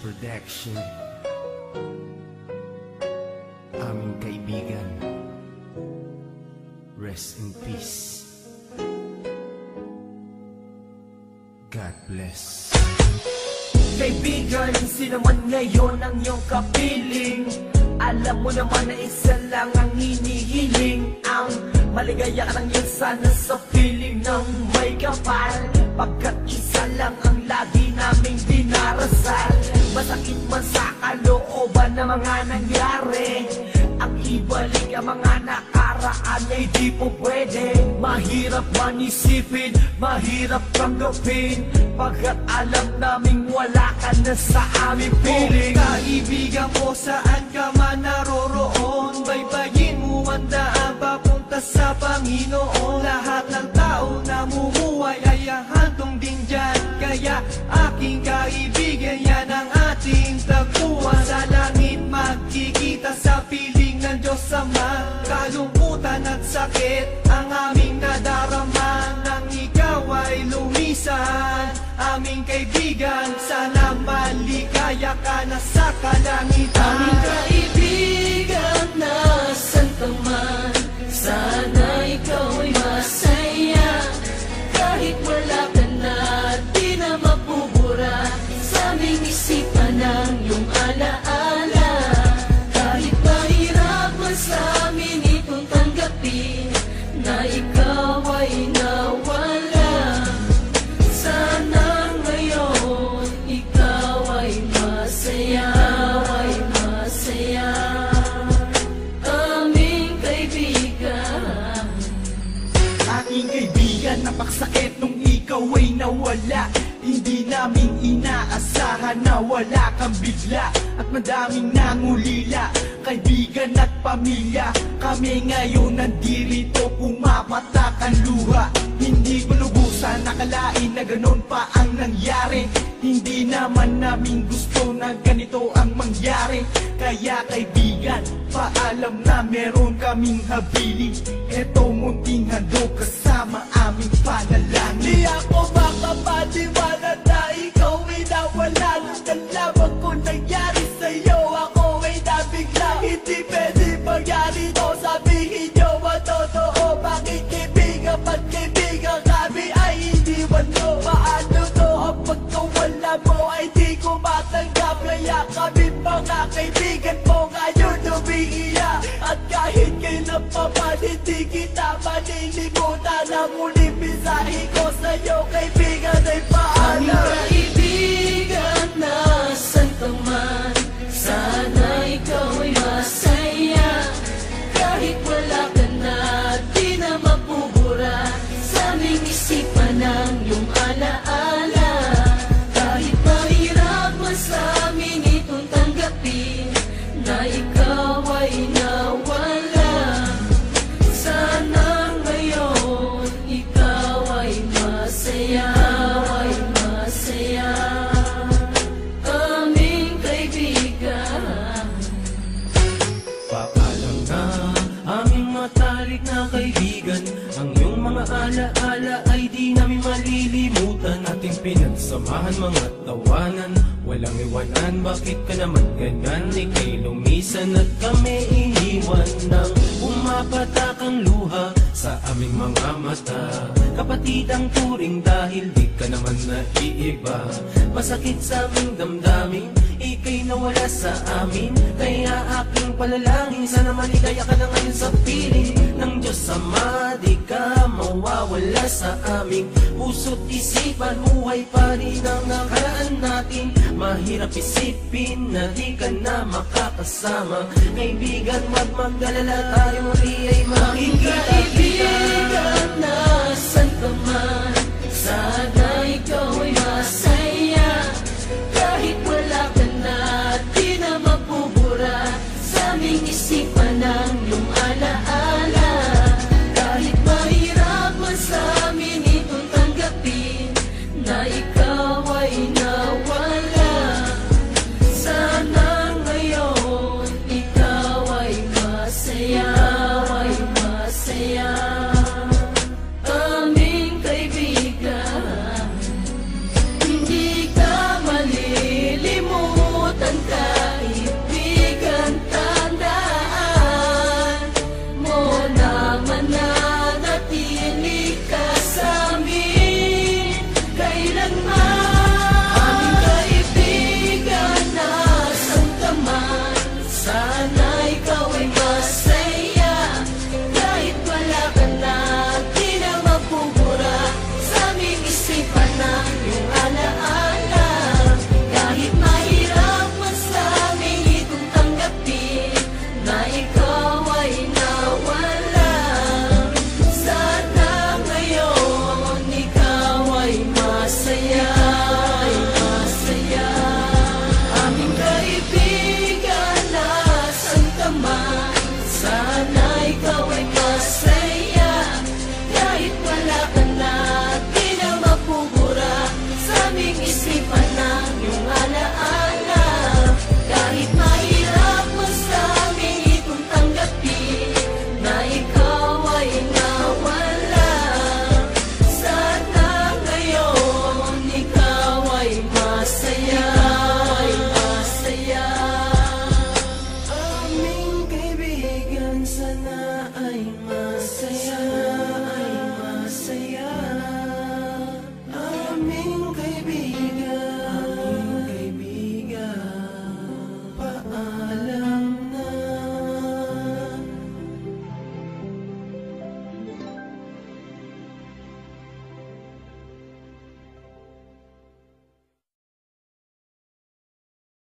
Production. Aming kaibigan, rest in peace. God bless. Kaibigan, sino man ngayon ang iyong kapiling, alam mo naman na isa lang ang hinihiling. Ang maligaya ka lang yun sana sa piling ng may kapal, pagkat isa lang ang lagi naming dinarasal. Masakit man sa kalooban na mga nangyari, ang ibalik ang mga nakaraan ay di po pwede. Mahirap man isipin, mahirap tanggapin, pagkat alam naming wala ka na sa aming piling. Kaibigan ko, saan ka man naroroon, baybayin mo ang daan papunta sa Panginoon. Lahat ng tao na mumuhay ay handong din dyan, kaya aking kaibigan, yan ang ating tagpuan. Sa langit magkikita sa piling ng Diyos Ama, kalungkutan at sakit ang aming nadarama nang ikaw ay lumisan. Aming kaibigan, sana maligaya ka na sa kalangitan. Aming kaibigan, nasan ka man, sana ikaw ay masaya. Kahit wala ka na, di na mapubura sa aming isipan ng iyong alaala. Kahit mahirap man sa amin itong tanggapin na ikaw ay nawala, sana ngayon ikaw ay masaya, ay masaya. Aming kaibigan, Aking kaibigan, napaksakit nung ikaw ay nawala. Hindi namin inaasahan na wala kang bigla, at madaming nangulila, kaibigan at pamilya. Kami ngayon nandirito, pumapatak ang luha. Hindi ko lubusan nakalain na ganon pa ang nangyari. Hindi naman namin gusto na ganito ang mangyari. Kaya kaibigan, paalam na meron kaming habili. Eto munting handog kasama aming panalangin. Di ako makapaniwala na ikaw ay nawala. Ang lamang ko nangyari sa'yo, ako ay nabigla. Hindi pwede mangyari to, sabihin nyo ang totoo. Bakit kaibigan, ba't kaibigan kami ay hindi walo? Paano to ang pagkawala mo ay di ko matanggap? Kaya kami mga kaibigan mo ngayon umiiyak, at kahit kailan pa man hindi kita malilimutan. Ang muling mensahe ko sa'yo kaibigan ay paalam. aming kaibigan, nasan ka man, sana ikaw ay masaya. Kahit wala ka na, di na mapubura sa aming isipan ng iyong alaala. Kahit mahirap man sa amin itong tanggapin na ikaw ay nawala, sana ngayon ikaw ay masaya, ay masaya. Aming kaibigan, Paalam na aming matalik na kaibigan, ang iyong mga alaala ay di namin malilimutan. Ating pinagsamahan mga tawanan, walang iwanan, bakit ka naman ganyan? Ika'y lumisan at kami iniwan nang pumapatak ang luha sa aming mga mata. Kapatid ang turing dahil di ka naman naiiba. Masakit sa aming damdamin, ika'y nawala sa amin. Kaya aking palalangin, sana maligaya ka na ngayon sa piling ng Diyos Ama. Di ka mawawala sa aming puso't isipan, buhay pa rin ang nakaraan natin. Mahirap isipin na di ka na makakasama. Kaibigan, wag mag-alala, tayo muli ay makikita. kaibigan, nasan ka man, sana ikaw ay masaya. Kahit wala ka na, di na mapubura sa aming isipan ng iyong alaala. Kahit mahirap man sa amin itong tanggapin na ikaw ay nawala, sana ngayon ikaw ay masaya, ay masaya. Aming kaibigan, na iyong alaala. Kahit mahirap man sa amin itong tanggapin na ikaw ay nawala. Sana ngayon ikaw ay masaya, ay masaya. Aming kaibigan, nasan ka man, sana ikaw ay masaya. Kahit wala ka na, di na mapupura sa aming isipan ng iyong alaala. Kahit mahirap man sa amin itong tanggapin na ikaw ay nawala. Sana ngayon ikaw ay masaya, ay masaya. Aming kaibigan, sana ay masaya.